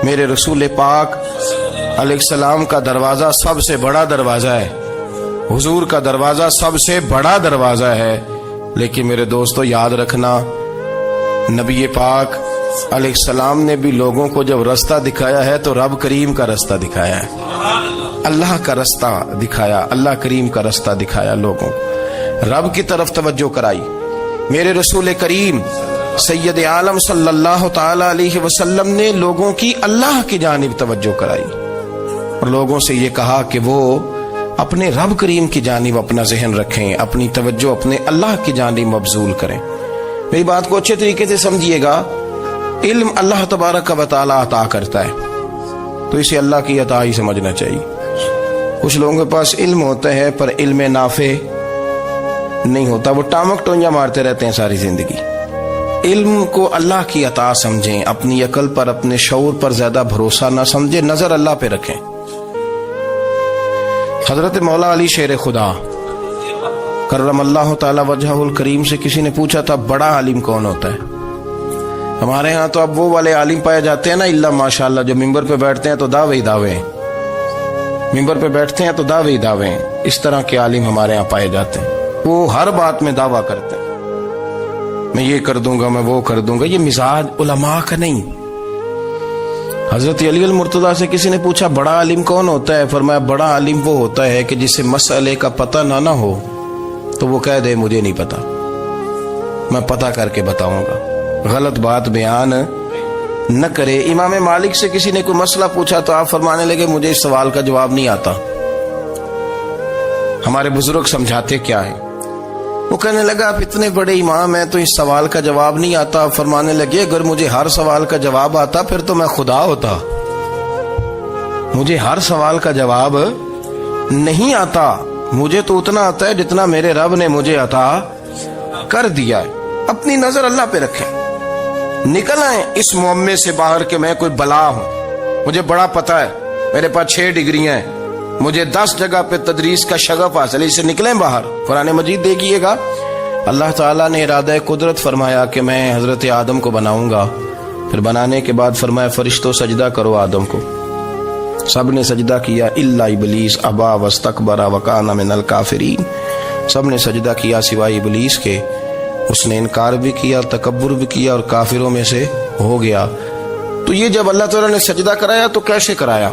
میرے رسول پاک علیہ السلام کا دروازہ سب سے بڑا دروازہ ہے، حضور کا دروازہ سب سے بڑا دروازہ ہے، لیکن میرے دوستو یاد رکھنا، نبی پاک علیہ السلام نے بھی لوگوں کو جب رستہ دکھایا ہے تو رب کریم کا رستہ دکھایا ہے، اللہ کا رستہ دکھایا، اللہ کریم کا رستہ دکھایا، لوگوں رب کی طرف توجہ کرائی۔ میرے رسول کریم سید عالم صلی اللہ تعالی علیہ وسلم نے لوگوں کی اللہ کی جانب توجہ کرائی اور لوگوں سے یہ کہا کہ وہ اپنے رب کریم کی جانب اپنا ذہن رکھیں، اپنی توجہ اپنے اللہ کی جانب مبذول کریں۔ میری بات کو اچھے طریقے سے سمجھیے گا، علم اللہ تبارک و تعالی عطا کرتا ہے تو اسے اللہ کی عطا ہی سمجھنا چاہیے۔ کچھ لوگوں کے پاس علم ہوتا ہے پر علم نافع نہیں ہوتا، وہ ٹامک ٹونجا مارتے رہتے ہیں ساری زندگی۔ علم کو اللہ کی عطا سمجھیں، اپنی عقل پر اپنے شعور پر زیادہ بھروسہ نہ سمجھیں، نظر اللہ پہ رکھیں۔ حضرت مولا علی شیر خدا کرم اللہ تعالی وجہہ الکریم سے کسی نے پوچھا تھا بڑا عالم کون ہوتا ہے؟ ہمارے ہاں تو اب وہ والے عالم پائے جاتے ہیں نا اللہ ماشاءاللہ، جو ممبر پہ بیٹھتے ہیں تو دعوے ہی دعوے ہیں، ممبر پہ بیٹھتے ہیں تو دعوے ہی دعوے ہیں، اس طرح کے عالم ہمارے ہاں پائے جاتے ہیں، وہ ہر بات میں دعویٰ کرتے ہیں، میں یہ کر دوں گا، میں وہ کر دوں گا۔ یہ مزاج علماء کا نہیں۔ حضرت علی المرتضیٰ سے کسی نے پوچھا بڑا عالم کون ہوتا ہے؟ فرمایا بڑا عالم وہ ہوتا ہے کہ جسے مسئلے کا پتہ نہ ہو تو وہ کہہ دے مجھے نہیں پتا، میں پتہ کر کے بتاؤں گا، غلط بات بیان نہ کرے۔ امام مالک سے کسی نے کوئی مسئلہ پوچھا تو آپ فرمانے لگے مجھے اس سوال کا جواب نہیں آتا، ہمارے بزرگ سمجھاتے کیا ہے؟ وہ کہنے لگا آپ اتنے بڑے امام ہیں تو اس سوال کا جواب نہیں آتا۔ فرمانے لگے اگر مجھے ہر سوال کا جواب آتا پھر تو میں خدا ہوتا، مجھے ہر سوال کا جواب نہیں آتا، مجھے تو اتنا آتا ہے جتنا میرے رب نے مجھے عطا کر دیا ہے۔ اپنی نظر اللہ پہ رکھیں، نکل آئیں اس معمے سے باہر کہ میں کوئی بلا ہوں، مجھے بڑا پتا ہے، میرے پاس 6 ڈگریاں ہیں، مجھے 10 جگہ پہ تدریس کا شغف حاصل ہے، اس سے نکلیں باہر۔ قرآن مجید دیکھیے گا، اللہ تعالیٰ نے ارادہ قدرت فرمایا کہ میں حضرت آدم کو بناؤں گا، پھر بنانے کے بعد فرمایا فرشتوں سجدہ کرو آدم کو، سب نے سجدہ کیا الا ابلیس ابا واستکبر وکان من الکافرین، سب نے سجدہ کیا سوائے ابلیس کے، اس نے انکار بھی کیا، تکبر بھی کیا اور کافروں میں سے ہو گیا۔ تو یہ جب اللہ تعالیٰ نے سجدہ کرایا تو کیسے کرایا؟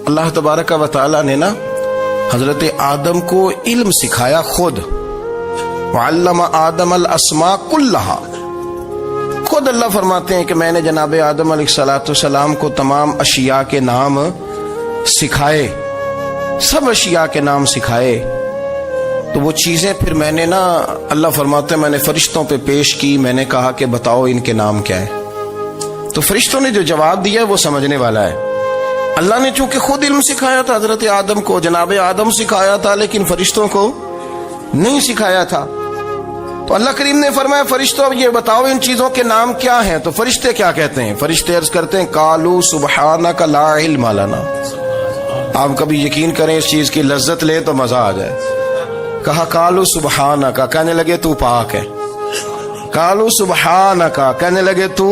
اللہ تبارک و تعالیٰ نے نا حضرت آدم کو علم سکھایا خود، وعلم آدم الاسماء کلہا، خود اللہ فرماتے ہیں کہ میں نے جناب آدم علیہ السلام کو تمام اشیاء کے نام سکھائے، سب اشیاء کے نام سکھائے۔ تو وہ چیزیں پھر میں نے نا، اللہ فرماتے ہیں میں نے فرشتوں پہ پیش کی، میں نے کہا کہ بتاؤ ان کے نام کیا ہے، تو فرشتوں نے جو جواب دیا وہ سمجھنے والا ہے۔ اللہ نے چونکہ خود علم سکھایا تھا حضرت آدم کو، جناب آدم سکھایا تھا لیکن فرشتوں کو نہیں سکھایا تھا، تو اللہ کریم نے فرمایا فرشتوں اب یہ بتاؤ ان چیزوں کے نام کیا ہیں؟ تو فرشتے کیا کہتے ہیں؟ فرشتے عرض کرتے ہیں قالوا سبحانک لا علم لنا۔ آپ کبھی یقین کریں اس چیز کی لذت لیں تو مزہ آ جائے۔ کہا قالوا سبحانک، کہنے لگے تو پاک ہے، قالوا سبحانک، کہنے لگے تو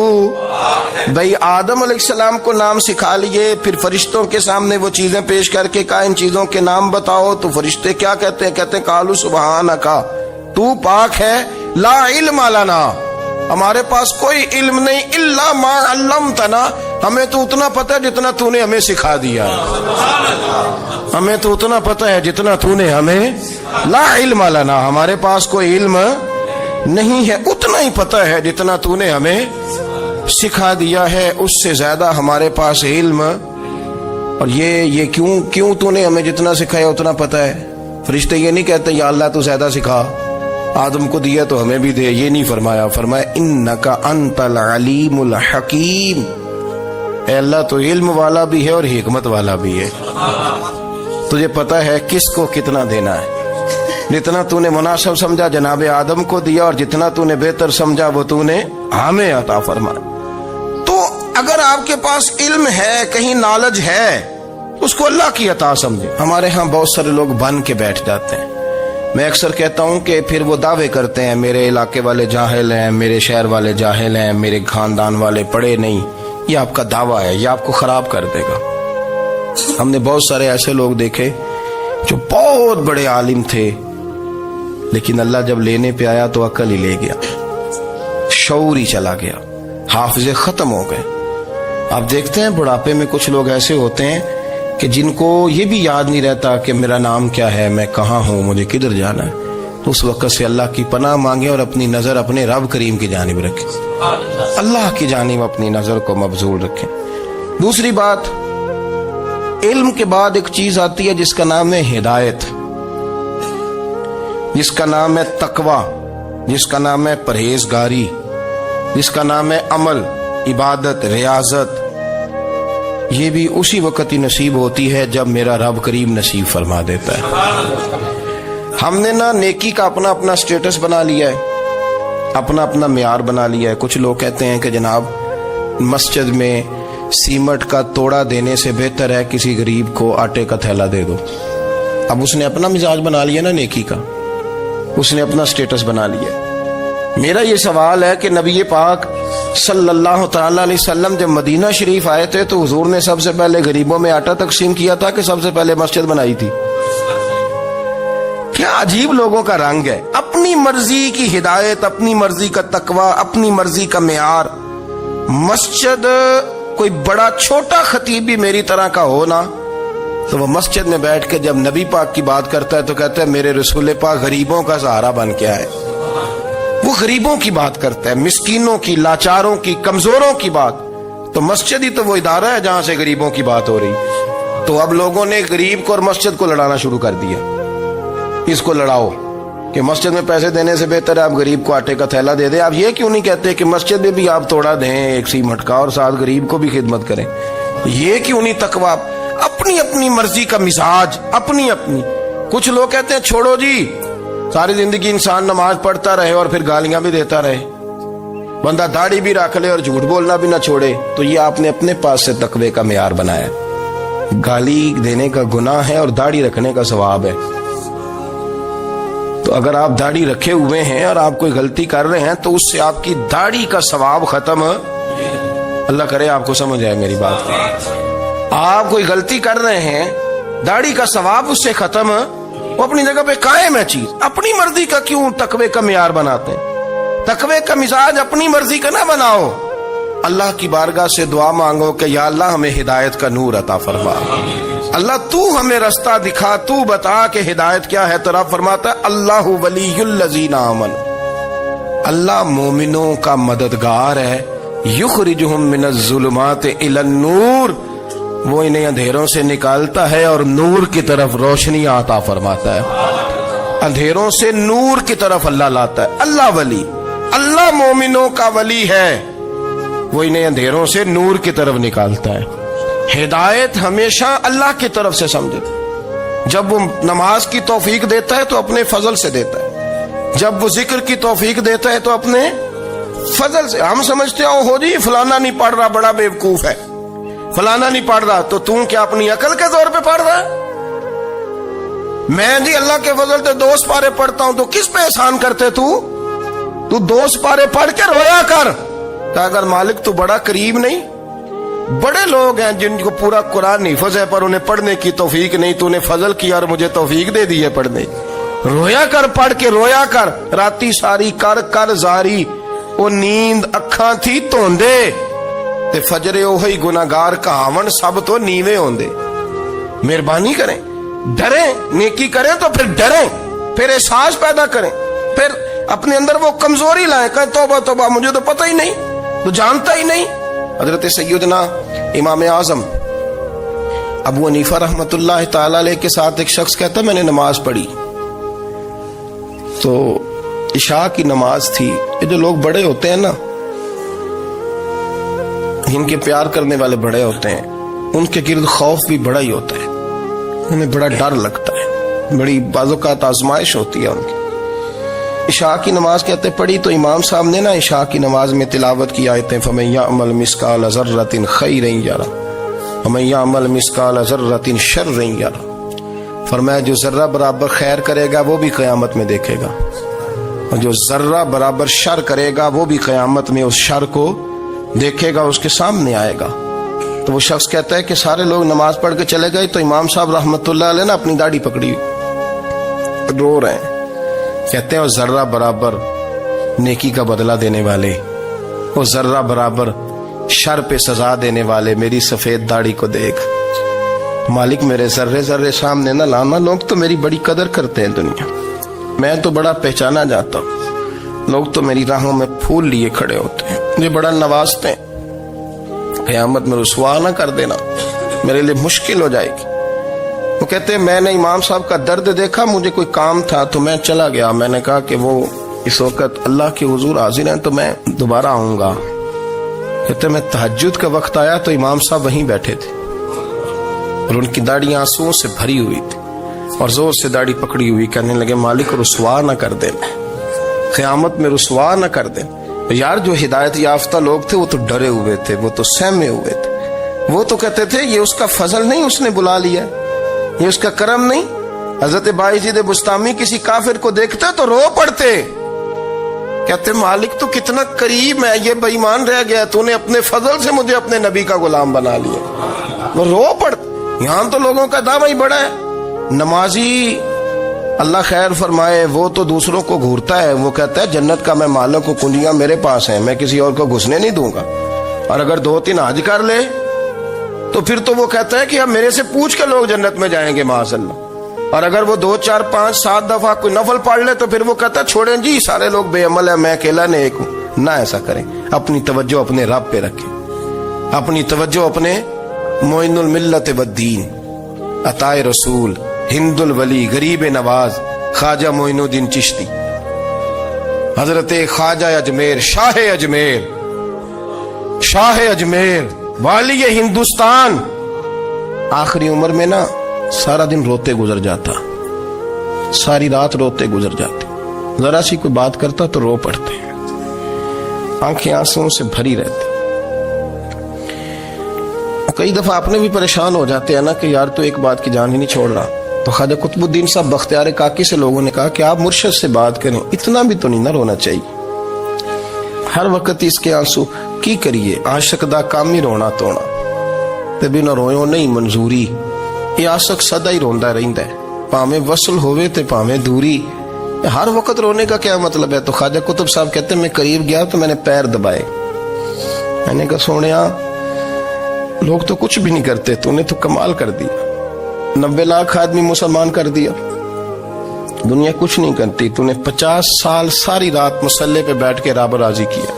بھئی آدم علیہ السلام کو نام سکھا لیے، پھر فرشتوں کے سامنے وہ چیزیں پیش کر کے کہا ان چیزوں کے نام بتاؤ، تو فرشتے کیا کہتے ہیں؟ کہتے ہیں قالوا سبحانک، تو پاک ہے، لا علم لنا، ہمارے پاس کوئی علم نہیں، الا ما علمتنا، ہمیں تو اتنا پتہ ہے جتنا تو نے ہمیں سکھا دیا ہے، ہمیں تو اتنا پتہ ہے جتنا تو نے ہمیں، لا علم لنا، ہمارے پاس کوئی علم نہیں ہے، اتنا ہی پتہ ہے جتنا تو نے ہمیں سکھا دیا ہے، اس سے زیادہ ہمارے پاس علم۔ اور یہ کیوں تو نے ہمیں جتنا سکھایا اتنا پتہ ہے؟ فرشتے یہ نہیں کہتے یا اللہ تو زیادہ سکھا، آدم کو دیا تو ہمیں بھی دے، یہ نہیں فرمایا، فرمایا انک انت العلیم الحکیم، اے اللہ تو علم والا بھی ہے اور حکمت والا بھی ہے، تجھے پتہ ہے کس کو کتنا دینا ہے، جتنا تو نے مناسب سمجھا جناب آدم کو دیا اور جتنا تو نے بہتر سمجھا وہ تو نے ہمیں عطا فرمایا۔ تو اگر آپ کے پاس علم ہے، کہیں نالج ہے، اس کو اللہ کی عطا سمجھے۔ ہمارے ہاں بہت سارے لوگ بن کے بیٹھ جاتے ہیں، میں اکثر کہتا ہوں کہ پھر وہ دعوے کرتے ہیں میرے علاقے والے جاہل ہیں، میرے شہر والے جاہل ہیں، میرے خاندان والے پڑھے نہیں، یہ آپ کا دعویٰ ہے، یہ آپ کو خراب کر دے گا۔ ہم نے بہت سارے ایسے لوگ دیکھے جو بہت بڑے عالم تھے، لیکن اللہ جب لینے پہ آیا تو عقل ہی لے گیا، شعور ہی چلا گیا، حافظے ختم ہو گئے۔ آپ دیکھتے ہیں بڑھاپے میں کچھ لوگ ایسے ہوتے ہیں کہ جن کو یہ بھی یاد نہیں رہتا کہ میرا نام کیا ہے، میں کہاں ہوں، مجھے کدھر جانا ہے۔ تو اس وقت سے اللہ کی پناہ مانگیں اور اپنی نظر اپنے رب کریم کی جانب رکھیں، اللہ کی جانب اپنی نظر کو مبذول رکھیں۔ دوسری بات، علم کے بعد ایک چیز آتی ہے جس کا نام ہے ہدایت، جس کا نام ہے تقوی، جس کا نام ہے پرہیزگاری، جس کا نام ہے عمل، عبادت، ریاضت۔ یہ بھی اسی وقت ہی نصیب ہوتی ہے جب میرا رب کریم نصیب فرما دیتا ہے۔ ہم نے نا نیکی کا اپنا اپنا سٹیٹس بنا لیا ہے، اپنا اپنا معیار بنا لیا ہے۔ کچھ لوگ کہتے ہیں کہ جناب مسجد میں سیمٹ کا توڑا دینے سے بہتر ہے کسی غریب کو آٹے کا تھیلا دے دو۔ اب اس نے اپنا مزاج بنا لیا نا نیکی کا، اس نے اپنا سٹیٹس بنا لیا۔ میرا یہ سوال ہے کہ نبی پاک صلی اللہ تعالی علیہ وسلم جب مدینہ شریف آئے تھے تو حضور نے سب سے پہلے غریبوں میں آٹا تقسیم کیا تھا کہ سب سے پہلے مسجد بنائی تھی؟ کیا عجیب لوگوں کا رنگ ہے، اپنی مرضی کی ہدایت، اپنی مرضی کا تقوی، اپنی مرضی کا معیار۔ مسجد کوئی بڑا چھوٹا خطیب بھی میری طرح کا ہو نا تو وہ مسجد میں بیٹھ کے جب نبی پاک کی بات کرتا ہے تو کہتا ہے میرے رسول پاک غریبوں کا سہارا بن کے آئے۔ وہ غریبوں کی بات کرتا ہے، مسکینوں کی، لاچاروں کی، کمزوروں کی بات۔ تو مسجد ہی تو وہ ادارہ ہے جہاں سے غریبوں کی بات ہو رہی۔ تو اب لوگوں نے غریب کو اور مسجد کو لڑانا شروع کر دیا، اس کو لڑاؤ کہ مسجد میں پیسے دینے سے بہتر ہے آپ غریب کو آٹے کا تھیلا دے دیں۔ آپ یہ کیوں نہیں کہتے کہ مسجد میں بھی آپ توڑا دیں ایک سیمٹ کا اور ساتھ غریب کو بھی خدمت کریں؟ یہ کیوں نہیں تقویٰ؟ اپنی اپنی مرضی کا مزاج، اپنی اپنی۔ کچھ لوگ کہتے ہیں چھوڑو جی، ساری زندگی انسان نماز پڑھتا رہے اور پھر گالیاں بھی دیتا رہے، بندہ داڑھی بھی رکھ لے اور جھوٹ بولنا بھی نہ چھوڑے۔ تو یہ آپ نے اپنے پاس سے تقوی کا معیار بنایا۔ گالی دینے کا گناہ ہے اور داڑھی رکھنے کا ثواب ہے۔ تو اگر آپ داڑھی رکھے ہوئے ہیں اور آپ کوئی غلطی کر رہے ہیں تو اس سے آپ کی داڑھی کا ثواب ختم، اللہ کرے آپ کو سمجھ آئے میری بات۔ آپ کوئی غلطی کر رہے ہیں، داڑھی کا ثواب اس سے ختم، وہ اپنی جگہ پہ قائم ہے چیز۔ اپنی مرضی کا کیوں تقوی کا معیار بناتے ہیں؟ تقوی کا مزاج اپنی مرضی کا نہ بناؤ۔ اللہ کی بارگاہ سے دعا مانگو کہ یا اللہ ہمیں ہدایت کا نور عطا فرما، اللہ تو ہمیں رستہ دکھا، تو بتا کہ ہدایت کیا ہے۔ تو رب فرماتا ہے اللہ ولی الذین آمنوا، اللہ مومنوں کا مددگار ہے، یخرجہم من الظلمات الی النور، وہ انہیں اندھیروں سے نکالتا ہے اور نور کی طرف روشنی عطا فرماتا ہے۔ اندھیروں سے نور کی طرف اللہ لاتا ہے۔ اللہ ولی، اللہ مومنوں کا ولی ہے، وہ انہیں اندھیروں سے نور کی طرف نکالتا ہے۔ ہدایت ہمیشہ اللہ کی طرف سے سمجھے۔ جب وہ نماز کی توفیق دیتا ہے تو اپنے فضل سے دیتا ہے، جب وہ ذکر کی توفیق دیتا ہے تو اپنے فضل سے۔ ہم سمجھتے ہو جی فلانا نہیں پڑھ رہا بڑا بیوقوف ہے، فلانا نہیں پڑھ رہا، تو تم کیا اپنی عقل کے طور پہ پڑھ رہا ہے؟ میں جی اللہ کے فضل سے 2 سپارے پڑھتا ہوں، تو کس پہ احسان کرتے تو 2 سپارے پڑھ کے رویا کر کہ اگر مالک تو بڑا قریب نہیں۔ بڑے لوگ ہیں جن کو پورا قرآن حفظ ہے پر انہیں پڑھنے کی توفیق نہیں، تو انہیں فضل کیا اور مجھے توفیق دے دی ہے پڑھنے۔ رویا کر، پڑھ کے رویا کر، راتی ساری کر کر زاری، وہ نیند اکھاں تھی توندے تے فجرے اوہی گناہگار کہاون سب تو نیوے ہوندے۔ مہربانی کریں، ڈریں، نیکی کریں تو پھر ڈریں، پھر احساس پیدا کریں، پھر اپنے اندر وہ کمزوری لائیں کہ توبہ توبہ مجھے تو پتہ ہی نہیں، تو جانتا ہی نہیں۔ حضرت سیدنا امام اعظم ابو حنیفہ رحمت اللہ تعالی علیہ کے ساتھ ایک شخص کہتا میں نے نماز پڑھی، تو عشاء کی نماز تھی۔ یہ جو لوگ بڑے ہوتے ہیں نا، ان کے پیار کرنے والے بڑے ہوتے ہیں، ان کے گرد خوف بھی بڑا ہی ہوتا ہے، انہیں بڑا ڈر لگتا ہے، بڑی بعض اوقات آزمائش ہوتی ہے ان کی۔ عشاء کی نماز کہتے پڑھی تو امام صاحب نے نا عشاء کی نماز میں تلاوت کی آیتیں فَمَن يَعْمَلْ مِثْقَالَ ذَرَّةٍ خَيْرًا يَرَهُ وَمَن يَعْمَلْ مِثْقَالَ ذَرَّةٍ شَرًّا يَرَهُ، فرمایا جو ذرہ برابر خیر کرے گا وہ بھی قیامت میں دیکھے گا، اور جو ذرہ برابر شر کرے گا وہ بھی قیامت میں اس شر کو دیکھے گا اس کے سامنے آئے گا. تو وہ شخص کہتا ہے کہ سارے لوگ نماز پڑھ کے چلے گئے تو امام صاحب رحمت اللہ علیہ نے اپنی داڑھی پکڑی رو رہے ہیں. کہتے ہیں وہ ذرہ برابر نیکی کا بدلہ دینے والے، وہ ذرہ برابر شر پہ سزا دینے والے میری سفید داڑھی کو دیکھ. مالک میرے ذرے ذرے سامنے نہ لانا، لوگ تو میری بڑی قدر کرتے ہیں دنیا، میں تو بڑا پہچانا جاتا ہوں، لوگ تو میری راہوں میں پھول لیے کھڑے ہوتے ہیں، مجھے بڑا نوازتے ہیں. قیامت میں رسوا نہ کر دینا، میرے لیے مشکل ہو جائے گی. وہ کہتے ہیں میں نے امام صاحب کا درد دیکھا، مجھے کوئی کام تھا تو میں چلا گیا. میں نے کہا کہ وہ اس وقت اللہ کے حضور حاضر ہیں تو میں دوبارہ آؤں گا. کہتے ہیں میں تہجد کا وقت آیا تو امام صاحب وہیں بیٹھے تھے اور ان کی داڑھی آنسوؤں سے بھری ہوئی تھی اور زور سے داڑھی پکڑی ہوئی. کہنے لگے مالک رسوا نہ کر دیں، قیامت میں رسوا نہ کر دیں. یار جو ہدایت یافتہ لوگ تھے وہ تو ڈرے ہوئے تھے، وہ تو سہمے ہوئے تھے، وہ تو کہتے تھے یہ اس کا فضل نہیں، اس نے بلا لیا، یہ اس کا کرم نہیں. حضرت بایزید بستامی کسی کافر کو دیکھتے تو رو پڑتے، کہتے مالک تو کتنا قریب ہے، یہ بے ایمان رہ گیا، تو نے اپنے فضل سے مجھے اپنے نبی کا غلام بنا لیا. وہ رو پڑتے. یہاں تو لوگوں کا دعویٰ ہی بڑا ہے. نمازی اللہ خیر فرمائے وہ تو دوسروں کو گھورتا ہے، وہ کہتا ہے جنت کا میں مالک ہوں، کنجیاں میرے پاس ہیں، میں کسی اور کو گھسنے نہیں دوں گا. اور اگر 2-3 حج کر لے تو پھر تو وہ کہتا ہے کہ اب میرے سے پوچھ کے لوگ جنت میں جائیں گے معاذ اللہ. اور اگر وہ 2 4 5 7 دفعہ کوئی نفل پڑھ لے تو پھر وہ کہتا ہے چھوڑیں جی سارے لوگ بے عمل ہیں، میں اکیلا نیک ہوں. نہ ایسا کریں، اپنی توجہ اپنے رب پہ رکھیں، اپنی توجہ اپنے معین الملت والدین، عطا رسول، ہند الولی، غریب نواز، خواجہ معین الدین چشتی، حضرت خواجہ اجمیر، شاہ اجمیر، والی ہندوستان. آخری عمر میں نا سارا دن روتے گزر جاتا، ساری رات روتے گزر جاتے، ذرا سی کوئی بات کرتا تو رو پڑتے، آنکھیں آنسوں سے بھری رہتی. کئی دفعہ اپنے بھی پریشان ہو جاتے ہیں نا کہ یار تو ایک بات کی جان ہی نہیں چھوڑ رہا. تو خواجہ قطب الدین صاحب بختیار کاکی سے لوگوں نے کہا کہ آپ مرشد سے بات کریں، اتنا بھی تو نہیں نہ رونا چاہیے، ہر وقت اس کے آنسو کی کریے. عاشق دا کام ہی رونا تونا تے بنا رویوں نہیں منظوری. یہ عاشق سدا ہی روندا رہندا ہے، پاویں وصل ہوئے تے پاویں دوری. ہر وقت رونے کا کیا مطلب ہے؟ تو خواجہ قطب صاحب کہتے ہیں میں قریب گیا تو میں نے پیر دبائے، میں نے کہا سونیا لوگ تو کچھ بھی نہیں کرتے، تو نے تو کمال کر دیا، 90 لاکھ آدمی مسلمان کر دیا، دنیا کچھ نہیں کرتی، تو نے 50 سال ساری رات مصلے پہ بیٹھ کے رب راضی کیا.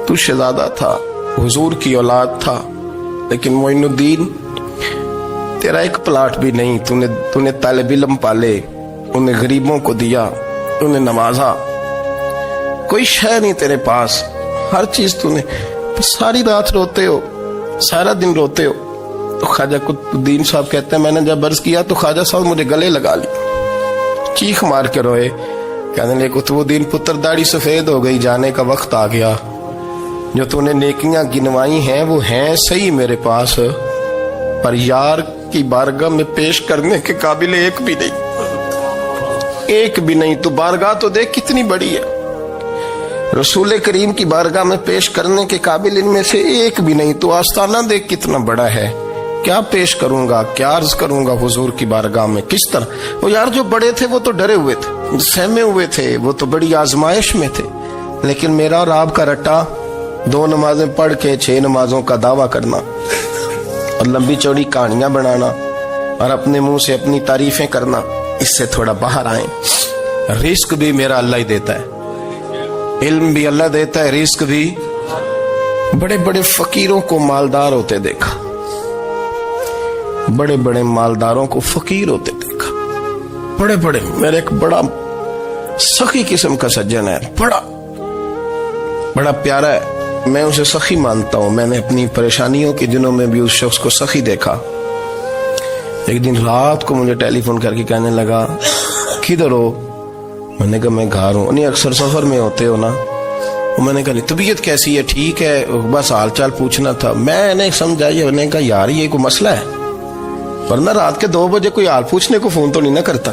تو شہزادہ تھا، حضور کی اولاد تھا، لیکن معین الدین تیرا ایک پلاٹ بھی نہیں، تو نے طالب علم پالے، انہیں غریبوں کو دیا، انہیں نوازا، کوئی شے نہیں تیرے پاس، ہر چیز تو نے، ساری رات روتے ہو، سارا دن روتے ہو. تو خواجہ قطب الدین صاحب کہتے ہیں میں نے جب عرض کیا تو خواجہ صاحب مجھے گلے لگا لی، چیخ مار کے روئے، کہنے لگے قطب الدین پتر داڑھی سفید ہو گئی، جانے کا وقت آ گیا، جو تو نے نیکیاں گنوائی ہیں وہ ہیں صحیح میرے پاس، پر یار کی بارگاہ میں پیش کرنے کے قابل ایک بھی نہیں. تو بارگاہ تو دیکھ کتنی بڑی ہے، رسول کریم کی بارگاہ میں پیش کرنے کے قابل ان میں سے ایک بھی نہیں. تو آستانہ دیکھ کتنا بڑا ہے، کیا پیش کروں گا، کیا عرض کروں گا حضور کی بارگاہ میں، کس طرح. وہ یار جو بڑے تھے وہ تو ڈرے ہوئے تھے، سہمے ہوئے تھے، وہ تو بڑی آزمائش میں تھے، لیکن میرا اور آپ کا رٹا 2 نمازیں پڑھ کے 6 نمازوں کا دعویٰ کرنا اور لمبی چوڑی کہانیاں بنانا اور اپنے منہ سے اپنی تعریفیں کرنا، اس سے تھوڑا باہر آئیں. رزق بھی میرا اللہ ہی دیتا ہے، علم بھی اللہ دیتا ہے، رزق بھی. بڑے بڑے فقیروں کو مالدار ہوتے دیکھا، بڑے بڑے مالداروں کو فقیر ہوتے دیکھا، بڑے بڑے. میرے ایک بڑا سخی قسم کا سجن ہے، بڑا پیارا ہے، میں اسے سخی مانتا ہوں. میں نے اپنی پریشانیوں کے دنوں میں بھی اس شخص کو سخی دیکھا. ایک دن رات کو مجھے ٹیلی فون کر کے کہنے لگا کدھر ہو؟ میں نے کہا میں گھر ہوں. نہیں اکثر سفر میں ہوتے ہو نا؟ میں نے کہا طبیعت کیسی ہے؟ ٹھیک ہے، بس حال چال پوچھنا تھا. میں نے سمجھائی، میں نے کہا یار یہ کوئی مسئلہ ہے، ورنہ رات کے 2 بجے کوئی حال پوچھنے کو فون تو نہیں نہ کرتا.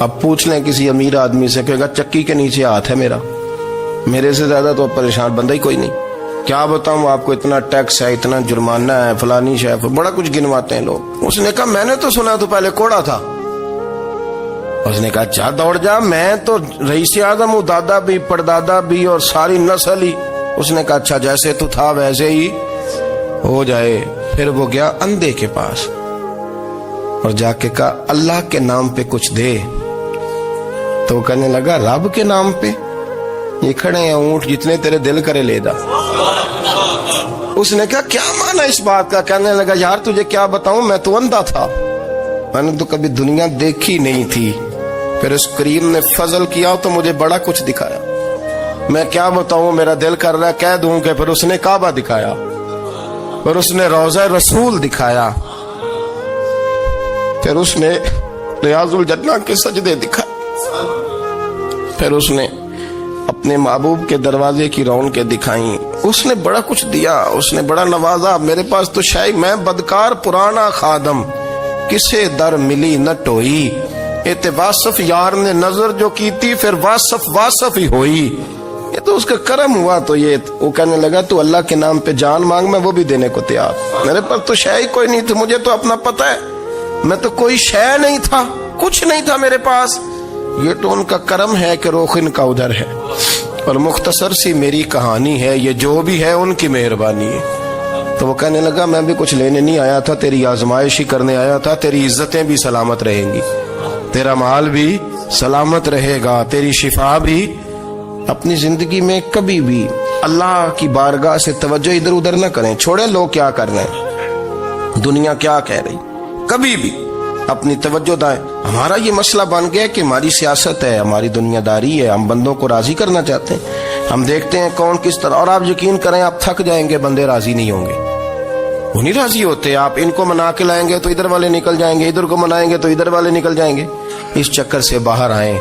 اب پوچھ لیں کسی امیر آدمی سے، کہے گا چکی کے نیچے ہاتھ ہے میرا، میرے سے زیادہ تو پریشان بندہ ہی کوئی نہیں۔ کیا بتاؤں آپ کو، اتنا ٹیکس ہے، اتنا جرمانہ ہے، فلانی شے، بڑا کچھ گنواتے ہیں لوگ۔ اس نے کہا میں نے تو سنا تو پہلے کوڑا تھا۔ اس نے کہا جا دوڑ جا، میں تو رئیس اعظم ہوں، دادا بھی پردادا بھی اور ساری نسل ہی۔ اس نے کہا اچھا جیسے تو تھا ویسے ہی ہو جائے۔ پھر وہ گیا اندھے کے پاس اور جا کے کہا اللہ کے نام پہ کچھ دے۔ تو وہ کہنے لگا رب کے نام پہ؟ یہ کھڑے ہیں اونٹ جتنے تیرے دل کرے لے دا۔ اس نے کہا کیا مانا اس بات کا؟ کہنے لگا یار تجھے کیا بتاؤں، میں تو اندھا تھا، میں نے تو کبھی دنیا دیکھی نہیں تھی، پھر اس کریم نے فضل کیا تو مجھے بڑا کچھ دکھایا۔ میں کیا بتاؤں، میرا دل کر رہا ہے کہہ دوں کہ پھر اس نے کعبہ دکھایا، پھر اس نے روضہ رسول دکھایا، پھر اس نے ریاض الجنہ کے سجدے دکھائے، پھر اس نے اپنے محبوب کے دروازے کی رونقیں دکھائیں۔ اس نے بڑا کچھ دیا، اس نے بڑا نوازا۔ میرے پاس تو شاید میں بدکار پرانا خادم، کسے در ملی نہ ٹوئی، ایت واصف یار نے نظر جو کی تھی، پھر واصف ہی ہوئی۔ یہ تو اس کا کرم ہوا۔ تو یہ وہ کہنے لگا تو اللہ کے نام پہ جان مانگ، میں وہ بھی دینے کو تیار۔ میرے پاس تو شے کوئی نہیں تھی، مجھے تو اپنا پتہ ہے، میں تو کوئی شے نہیں تھا، کچھ نہیں تھا میرے پاس۔ یہ تو ان کا کرم ہے کہ رخ ان کا ادھر ہے، اور مختصر سی میری کہانی ہے، یہ جو بھی ہے ان کی مہربانی ہے۔ تو وہ کہنے لگا میں بھی کچھ لینے نہیں آیا تھا، تیری آزمائش ہی کرنے آیا تھا، تیری عزتیں بھی سلامت رہیں گی، تیرا مال بھی سلامت رہے گا، تیری شفا بھی۔ اپنی زندگی میں کبھی بھی اللہ کی بارگاہ سے توجہ ادھر ادھر نہ کریں، چھوڑیں لوگ کیا کر رہے ہیں، دنیا کیا کہہ رہی، کبھی بھی اپنی توجہ دائیں۔ ہمارا یہ مسئلہ بن گیا کہ ہماری سیاست ہے، ہماری دنیا داری ہے، ہم بندوں کو راضی کرنا چاہتے ہیں، ہم دیکھتے ہیں کون کس طرح، اور آپ یقین کریں آپ تھک جائیں گے، بندے راضی نہیں ہوں گے، وہ نہیں راضی ہوتے۔ آپ ان کو منا کے لائیں گے تو ادھر والے نکل جائیں گے، ادھر کو منائیں گے تو ادھر والے نکل جائیں گے۔ اس چکر سے باہر آئیں،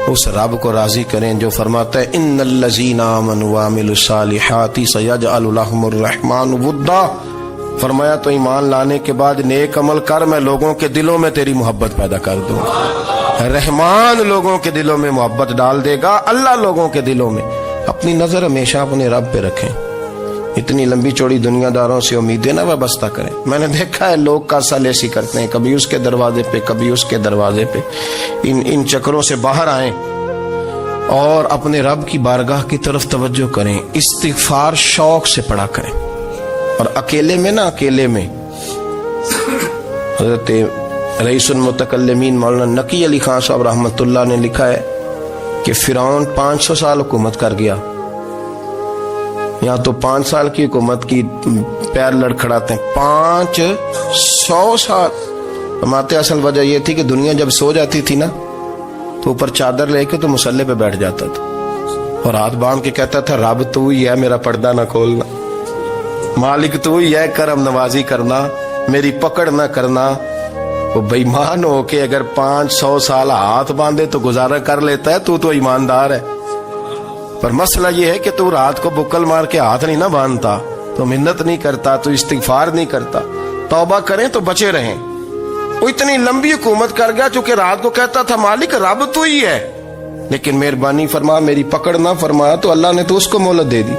اس رب کو راضی کریں جو فرماتا ہے ان الذین آمنوا وعملوا الصالحات سیجعل لهم الرحمن ودا۔ فرمایا تو ایمان لانے کے بعد نیک عمل کر، میں لوگوں کے دلوں میں تیری محبت پیدا کر دوں گا۔ رحمان لوگوں کے دلوں میں محبت ڈال دے گا، اللہ لوگوں کے دلوں میں۔ اپنی نظر ہمیشہ اپنے رب پہ رکھیں، اتنی لمبی چوڑی دنیا داروں سے امیدیں نہ وابستہ کریں۔ میں نے دیکھا ہے لوگ کاسا لیسی کرتے ہیں، کبھی اس کے دروازے پہ کبھی اس کے دروازے پہ۔ ان چکروں سے باہر آئیں اور اپنے رب کی بارگاہ کی طرف توجہ کریں، استغفار شوق سے پڑھا کریں، اور اکیلے میں نہ، اکیلے میں۔ حضرت رئیس المتکلمین مولانا نقی علی خان صاحب رحمۃ اللہ نے لکھا ہے کہ فرعون 500 سال حکومت کر گیا، یہاں تو 5 سال کی حکومت کی پیر لڑکھڑاتے ہیں، 500 سال۔ فرماتے اصل وجہ یہ تھی کہ دنیا جب سو جاتی تھی نا تو اوپر چادر لے کے تو مصلے پہ بیٹھ جاتا تھا اور ہاتھ باندھ کے کہتا تھا رب تو ہی ہے، میرا پردہ نہ کھولنا، مالک تو ہی ہے، کرم نوازی کرنا، میری پکڑ نہ کرنا۔ وہ بے ایمان ہو کے اگر 500 سال ہاتھ باندھے تو گزارا کر لیتا ہے، تو ایماندار ہے۔ پر مسئلہ یہ ہے کہ تو رات کو بکل مار کے ہاتھ نہیں نہ باندھتا، تو منت نہیں کرتا، تو استغفار نہیں کرتا۔ توبہ کریں تو بچے رہیں۔ وہ اتنی لمبی حکومت کر گیا چونکہ رات کو کہتا تھا مالک رب تو ہی ہے، لیکن مہربانی فرما، میری پکڑ نہ فرمایا تو اللہ نے تو اس کو مہلت دے دی۔